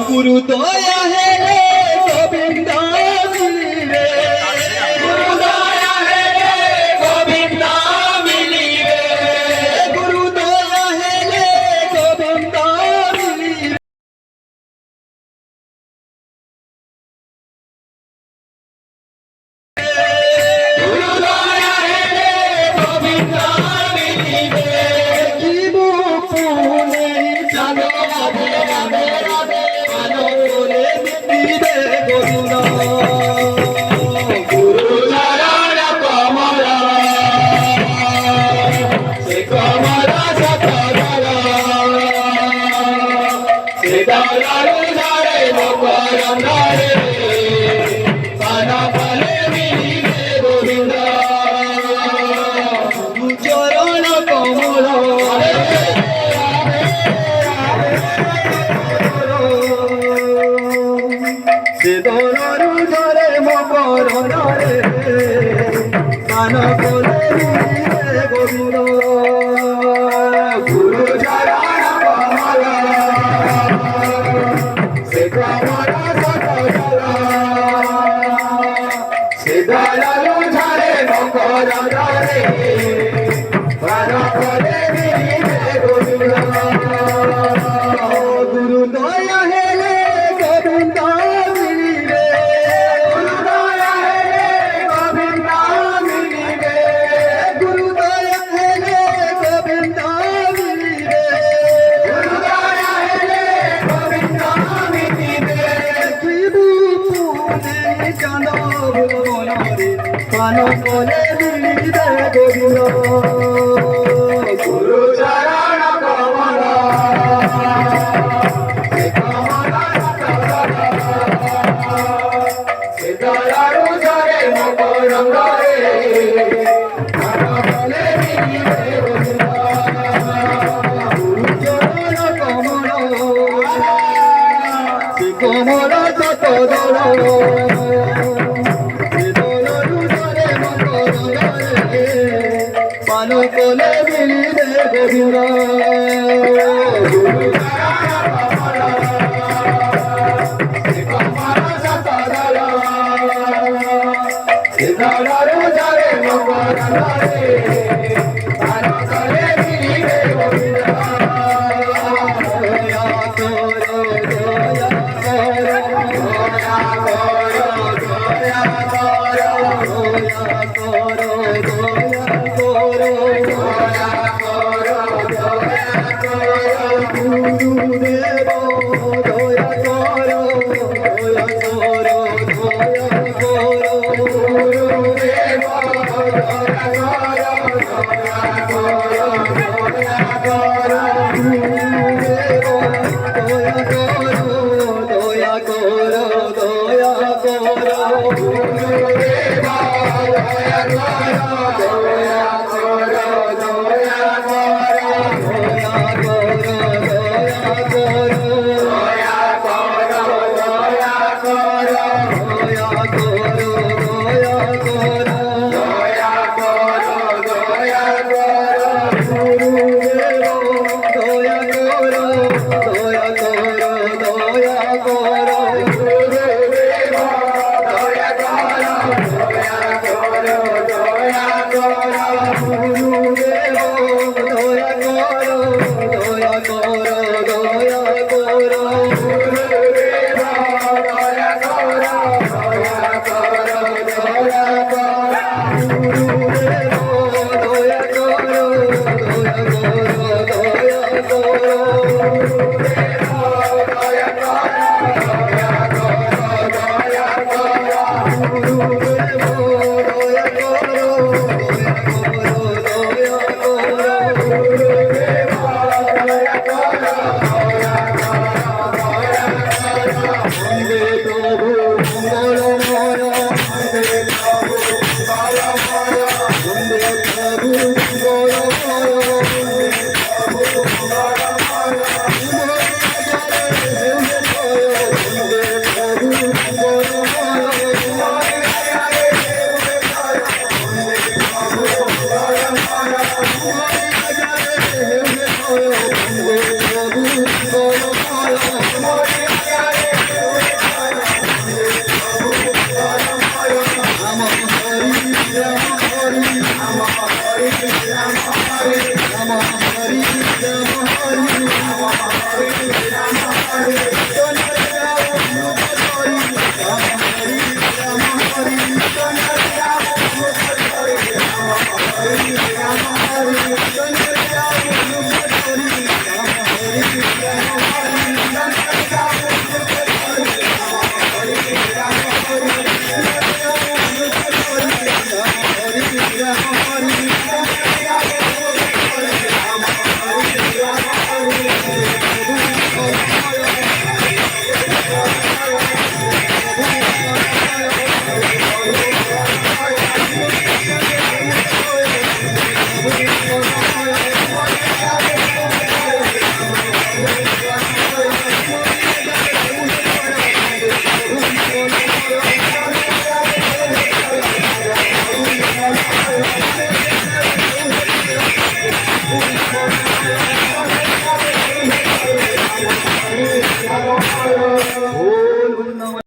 गुरु दया है रे गोविंद मिलिवे गुरु दया है रे गोविंद मिलिवे गुरु दया है रे गोविंद मिलिवे गुरु दया है रे गोविंद मिलिवे जीव पुणे जानो राधे राधे राधे मानो रे मिलिवे गोविंद गुरु चरण कमल से कमल सतगल से दयालु धरे मकर धरे सन फले मिलिवे गोविंद गुरु चरण कमल से दयालु धरे मकर धरे सन फले मिलिवे गोविंद गुरु चरण कमल से कमल सतगल से दयालु धरे मकर धरे सन फले मिलिवे गोविंद गुरु दया है रे गोविंद मिलिवे गुरु दया है रे गोविंद मिलिवे गुरु दया है रे गोविंद मिलिवे गुरु दया है रे गोविंद मिलिवे जीव पुणे जानो भुवन रे पान फले मिलिवे गोविंद गुरु चरण कमल से कमल सतगल से दयालु धरे मकर धरे सन फले मिलिवे गोविंद गुरु चरण कमल से कमल सतगल से दयालु धरे मकर धरे पान फले मिलिवे गोविंद गुरु चरण कमल से कमल सतगल से दयालु धरे मकर धरे सन फले मिलिवे गोविंद दया करो दया करो दया करो दया करो दया करो दया करो दया करो दया करो गुरुदेव दया करो दया करो दया करो गुरुदेव दया करो दया करो दया करो गुरुदेव दया करो दया करो दया करो गुरुदेव दया करो दया करो दया करो दया करो दया करो दया करो दया करो दया करो दया करो दया करो दया करो गुरुदेव दया करो ও